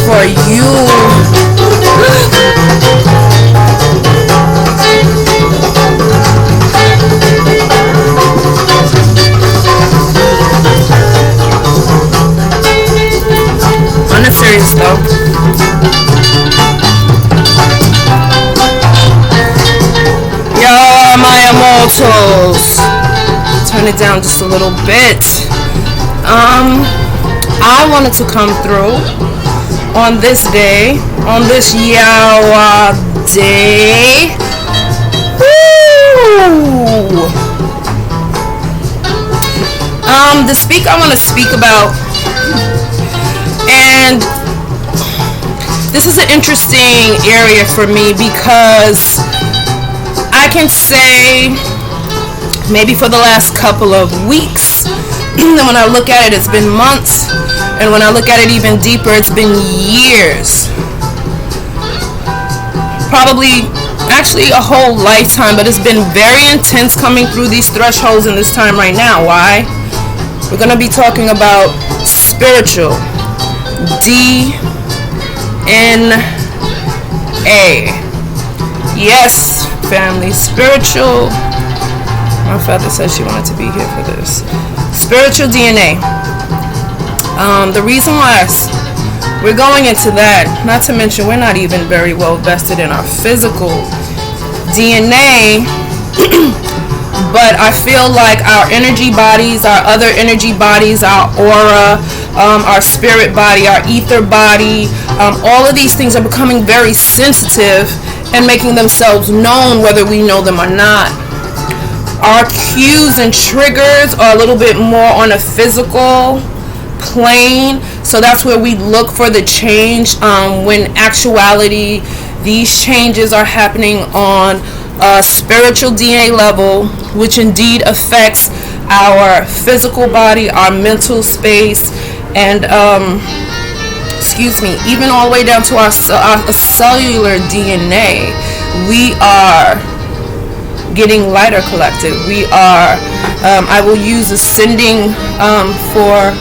for you. On a serious though, y'all, my immortals, turn it down just a little bit. I wanted to come through on this day, on this Yawa day. Woo! I want to speak about, and this is an interesting area for me because I can say maybe for the last couple of weeks, and when I look at it, it's been months, and when I look at it even deeper, it's been years, probably actually a whole lifetime, but it's been very intense coming through these thresholds in this time right now. Why? We're going to be talking about spiritual DNA. Yes, family, spiritual. My father said she wanted to be here for this. Spiritual DNA. The reason why we're going into that, not to mention we're not even very well vested in our physical DNA, but I feel like our energy bodies, our other energy bodies, our aura, our spirit body, our ether body, all of these things are becoming very sensitive and making themselves known whether we know them or not. Our cues and triggers are a little bit more on a physical plane, so that's where we look for the change, when actuality these changes are happening on a spiritual DNA level, which indeed affects our physical body, our mental space, and even all the way down to our cellular DNA. We are getting lighter collected. We are, I will use ascending for,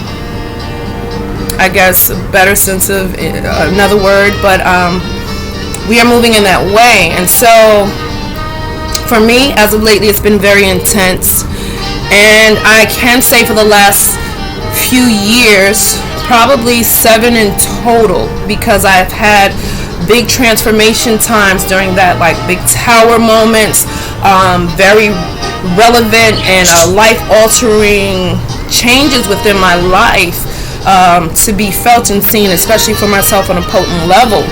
I guess, a better sense of another word, but we are moving in that way. And so for me, as of lately, it's been very intense, and I can say for the last few years, probably 7 in total, because I've had big transformation times during that, like big tower moments, very relevant and life-altering changes within my life, to be felt and seen, especially for myself on a potent level.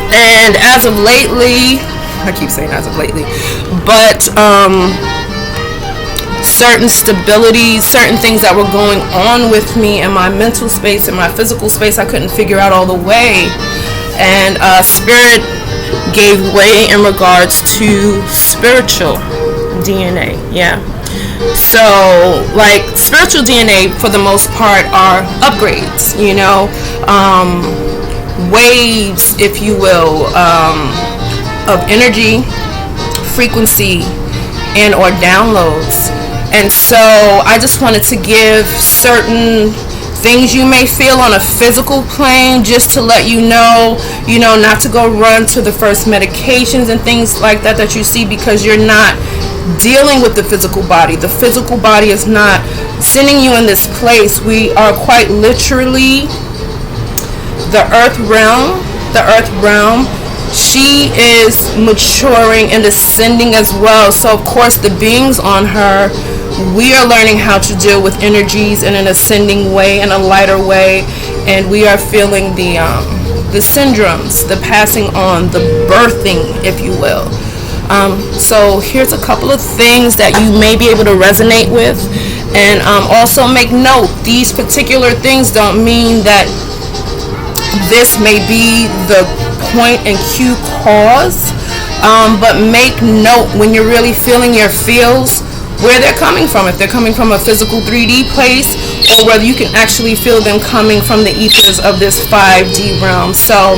And as of lately, I keep saying as of lately, but certain stabilities, certain things that were going on with me in my mental space, in my physical space, I couldn't figure out all the way. And spirit gave way in regards to spiritual DNA. Yeah. So, like, spiritual DNA for the most part are upgrades, you know, waves, if you will, of energy, frequency, and or downloads. And so I just wanted to give certain things you may feel on a physical plane, just to let you know, not to go run to the first medications and things like that you see, because you're not dealing with the physical body. The physical body is not sending you in this place. We are quite literally the earth realm. She is maturing and ascending as well. So of course the beings on her, we are learning how to deal with energies in an ascending way, in a lighter way, and we are feeling the syndromes, the passing on, the birthing, if you will. So here's a couple of things that you may be able to resonate with, and also make note, these particular things don't mean that this may be the point and cue cause, but make note when you're really feeling your feels, where they're coming from. If they're coming from a physical 3D place, or whether you can actually feel them coming from the ethers of this 5D realm. So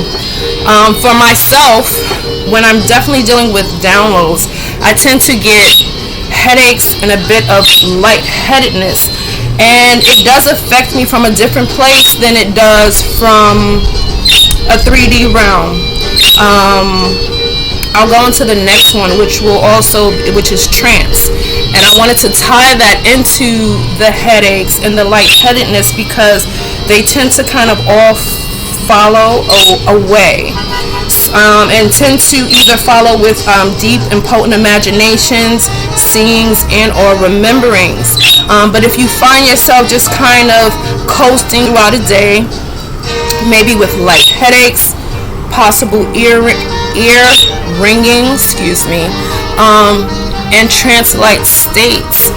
for myself, when I'm definitely dealing with downloads, I tend to get headaches and a bit of lightheadedness. and it does affect me from a different place than it does from a 3D realm. I'll go into the next one, which is trance, and I wanted to tie that into the headaches and the lightheadedness, because they tend to kind of all follow away, and tend to either follow with deep and potent imaginations, seeings, and or rememberings. But if you find yourself just kind of coasting throughout a day, maybe with light headaches, possible ear ringing, and trance-like states,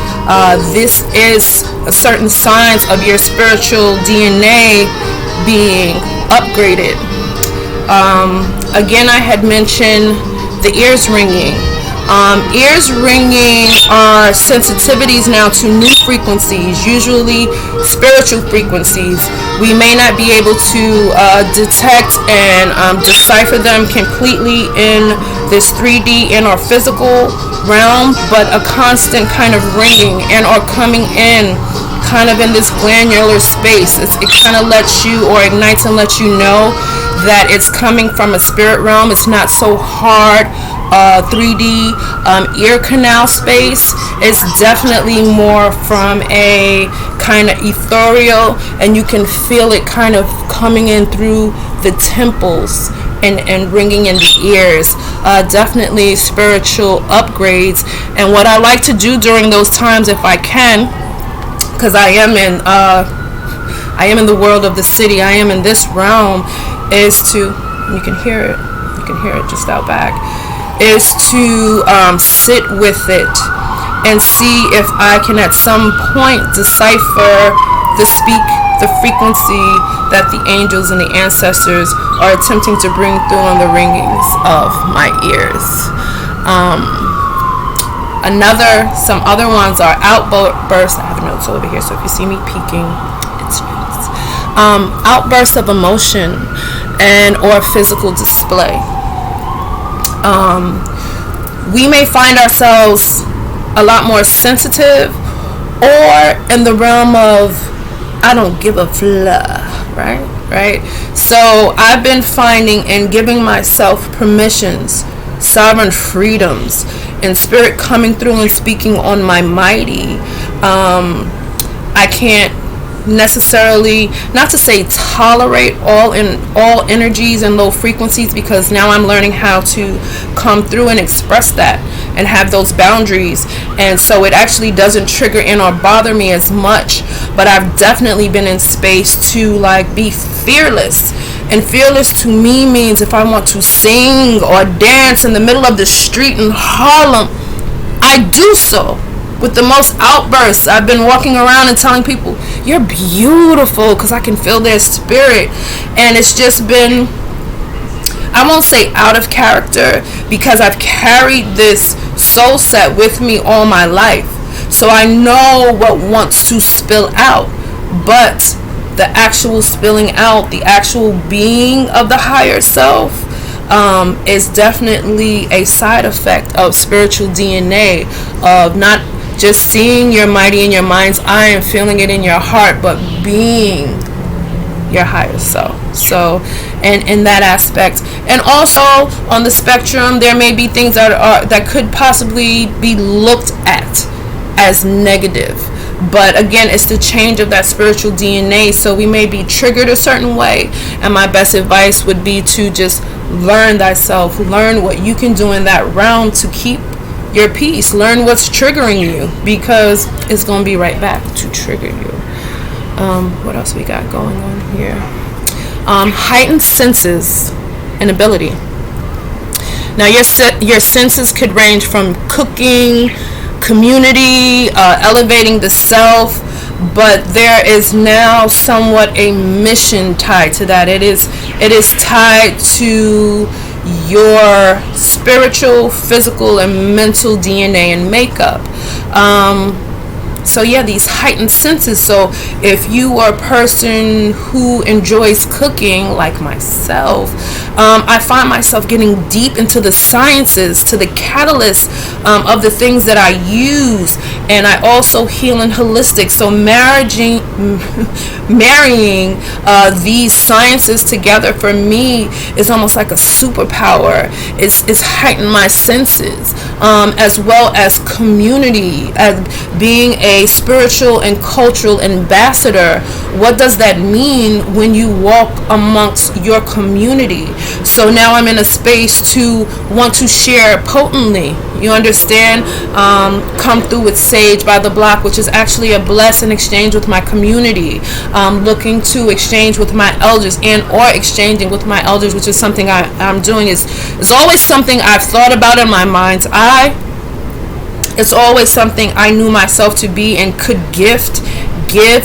this is certain signs of your spiritual DNA being upgraded. Again, I had mentioned the ears ringing. Ears ringing are sensitivities now to new frequencies, usually spiritual frequencies. We may not be able to detect and decipher them completely in this 3D and or physical realm, but a constant kind of ringing and or coming in kind of in this glandular space. It kind of lets you, or ignites and lets you know that it's coming from a spirit realm. It's not so hard 3D ear canal space. It's definitely more from a kind of ethereal, and you can feel it kind of coming in through the temples and ringing in the ears. Definitely spiritual upgrades. And what I like to do during those times, if I can, because I am in the world of the city, I am in this realm, is to, you can hear it just out back, is to sit with it and see if I can at some point decipher the frequency that the angels and the ancestors are attempting to bring through on the ringings of my ears. Some other ones are outbursts. I have notes over here, so if you see me peeking, it's notes. Outbursts of emotion and or physical display. We may find ourselves a lot more sensitive, or in the realm of I don't give a fluff, right? So I've been finding and giving myself permissions, sovereign freedoms, and spirit coming through and speaking on my mighty. I can't necessarily, not to say tolerate all energies and low frequencies, because now I'm learning how to come through and express that and have those boundaries, and so it actually doesn't trigger in or bother me as much. But I've definitely been in space to like be fearless, and fearless to me means if I want to sing or dance in the middle of the street in Harlem, I do so with the most outbursts. I've been walking around and telling people, you're beautiful, because I can feel their spirit. And it's just been, I won't say out of character, because I've carried this soul set with me all my life. So I know what wants to spill out. But the actual spilling out, the actual being of the higher self, is definitely a side effect of spiritual DNA, of not just seeing your mighty in your mind's eye and feeling it in your heart, but being your higher self. So, and in that aspect, and also on the spectrum, there may be things that could possibly be looked at as negative. But again, it's the change of that spiritual DNA. So we may be triggered a certain way, and my best advice would be to just learn thyself, learn what you can do in that realm to keep your peace, learn what's triggering you, because it's going to be right back to trigger you. What else we got going on here? Heightened senses and ability. Now your senses could range from cooking, community, elevating the self, but there is now somewhat a mission tied to that. It is tied to your spiritual, physical, and mental DNA and makeup. So yeah, these heightened senses. So if you are a person who enjoys cooking like myself, I find myself getting deep into the sciences, to the catalyst of the things that I use. And I also heal in holistic. So marrying these sciences together for me is almost like a superpower. It's heightened my senses, as well as community, as being a spiritual and cultural ambassador. What does that mean when you walk amongst your community? So now I'm in a space to want to share potently. You understand? Come through with Sage by the Block, which is actually a bless and exchange with my community. Looking to exchange with my elders, and or exchanging with my elders, which is something I'm doing. Is always something I've thought about in my mind's eye. It's always something I knew myself to be and could give,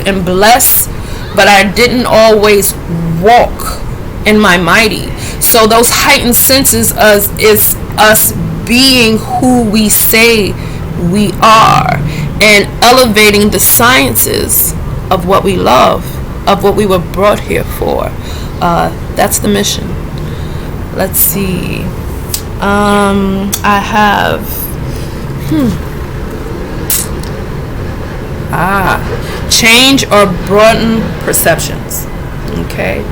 and bless, but I didn't always walk in my mighty. So those heightened senses is us being who we say we are, and elevating the sciences of what we love, of what we were brought here for. That's the mission. Let's see. I have change or broaden perceptions. Okay.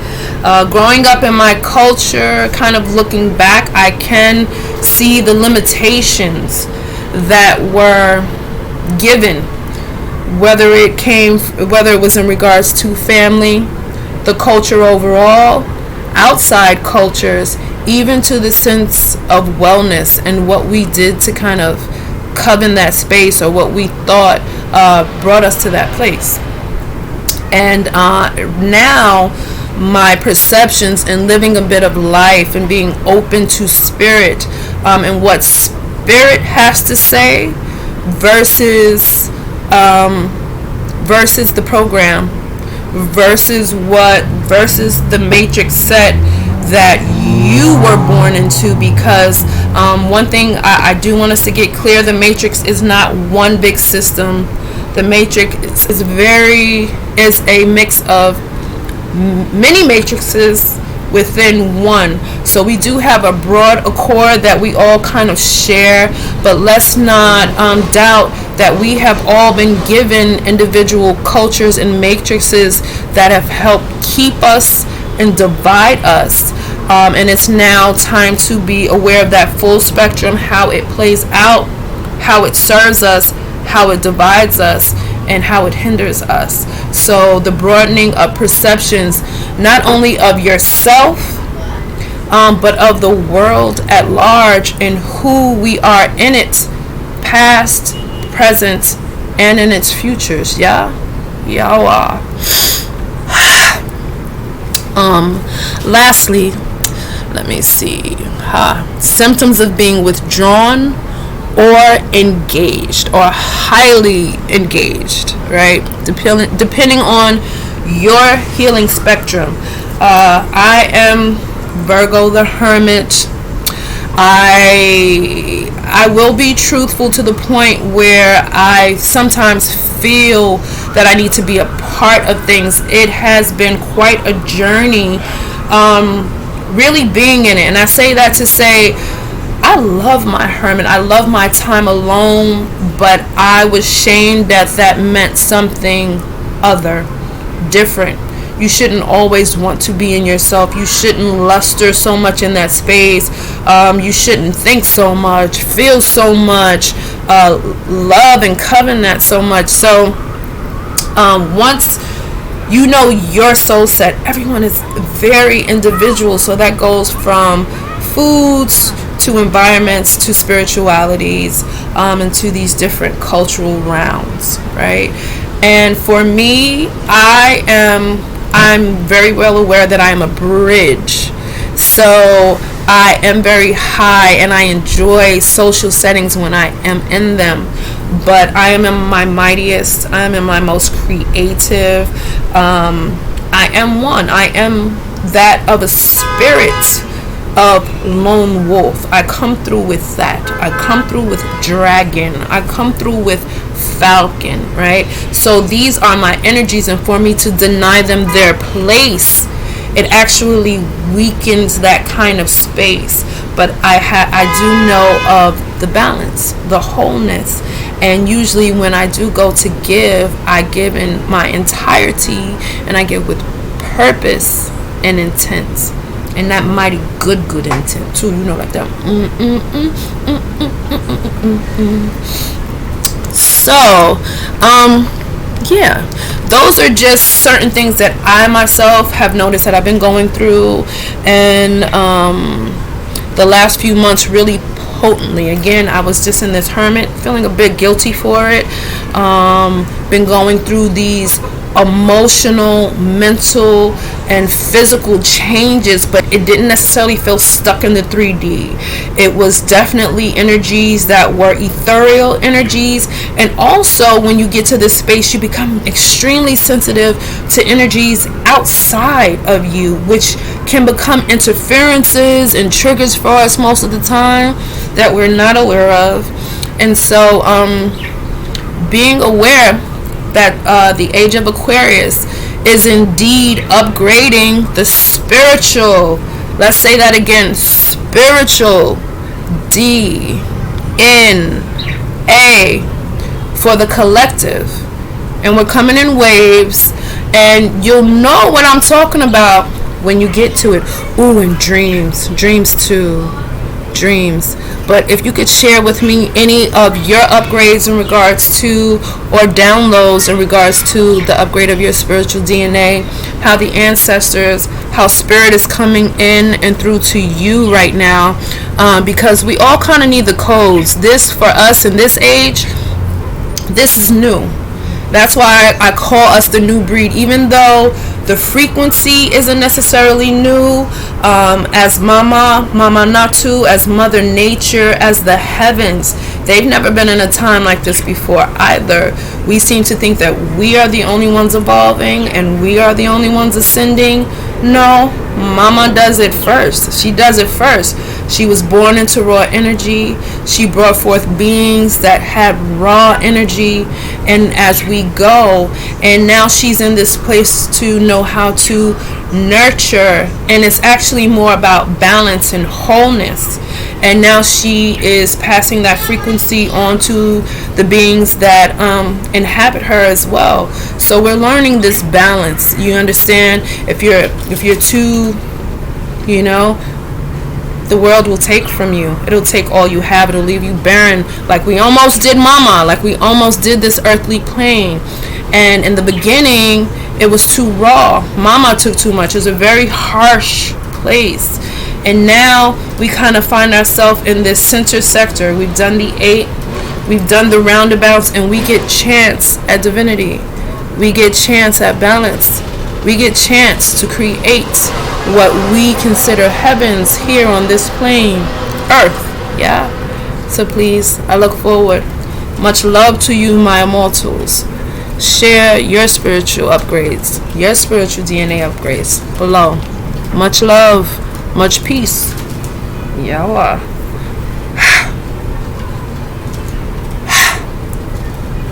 Growing up in my culture, kind of looking back, I can see the limitations that were given, whether it was in regards to family, the culture overall, outside cultures, even to the sense of wellness and what we did to kind of coven that space, or what we thought brought us to that place. And now my perceptions and living a bit of life and being open to spirit, and what spirit has to say versus the program, versus the matrix set that you were born into. Because one thing I do want us to get clear, the matrix is not one big system. The matrix is a mix of many matrices within one. So we do have a broad accord that we all kind of share, but let's not doubt that we have all been given individual cultures and matrices that have helped keep us and divide us. And it's now time to be aware of that full spectrum, how it plays out, how it serves us, how it divides us, and how it hinders us. So the broadening of perceptions, not only of yourself, but of the world at large, and who we are in it, past, present, and in its futures. Yahweh. Lastly, let me see. Symptoms of being withdrawn or engaged, or highly engaged, right? Depending on your healing spectrum. I am Virgo the Hermit. I will be truthful to the point where I sometimes feel that I need to be a part of things. It has been quite a journey, really being in it. And I say that to say, I love my hermit. I love my time alone, but I was shamed that meant something other, different. You shouldn't always want to be in yourself. You shouldn't luster so much in that space. You shouldn't think so much, feel so much, love and coven that so much. So once you know your soul set, everyone is very individual. So that goes from foods to environments to spiritualities, and to these different cultural rounds, right? And for me, I'm very well aware that I am a bridge. So I am very high, and I enjoy social settings when I am in them. But I am in my mightiest. I am in my most creative. I am one. I am that of a spirit of lone wolf. I come through with that. I come through with dragon. I come through with falcon, right? So these are my energies, and for me to deny them their place, it actually weakens that kind of space. But I do know of the balance, the wholeness. And usually when I do go to give, I give in my entirety, and I give with purpose and intent, and that mighty good intent too, like that. So yeah, those are just certain things that I myself have noticed that I've been going through, and the last few months really potently. Again, I was just in this hermit, feeling a bit guilty for it. Been going through these emotional, mental, and physical changes, but it didn't necessarily feel stuck in the 3D. It was definitely energies that were ethereal energies. And also, when you get to this space, you become extremely sensitive to energies outside of you, which can become interferences and triggers for us most of the time that we're not aware of. And so being aware that the age of Aquarius is indeed upgrading the spiritual. Let's say that again. Spiritual DNA for the collective. And we're coming in waves, and you'll know what I'm talking about when you get to it. Ooh, and dreams too. Dreams. But if you could share with me any of your upgrades in regards to, or downloads in regards to the upgrade of your spiritual DNA, how the ancestors, how spirit is coming in and through to you right now, because we all kind of need the codes. This, for us in this age, this is new. That's why I call us the new breed, even though the frequency isn't necessarily new. As Mama Natu, as Mother Nature, as the heavens, they've never been in a time like this before either. We seem to think that we are the only ones evolving and we are the only ones ascending. No, Mama does it first. She does it first. She was born into raw energy. She brought forth beings that had raw energy, and as we go, and now she's in this place to know how to nurture, and it's actually more about balance and wholeness. And now she is passing that frequency on to the beings that inhabit her as well. So we're learning this balance. You understand? If you're too, the world will take from you. It'll take all you have. It'll leave you barren, like we almost did Mama, like we almost did this earthly plane. And in the beginning, it was too raw. Mama took too much. It was a very harsh place. And now we kind of find ourselves in this center sector. We've done the 8, we've done the roundabouts, and we get chance at divinity. We get chance at balance. We get chance to create what we consider heavens here on this plane, earth. Yeah. So please, I look forward. Much love to you, my immortals. Share your spiritual upgrades, your spiritual DNA upgrades below. Much love, much peace. Yawa.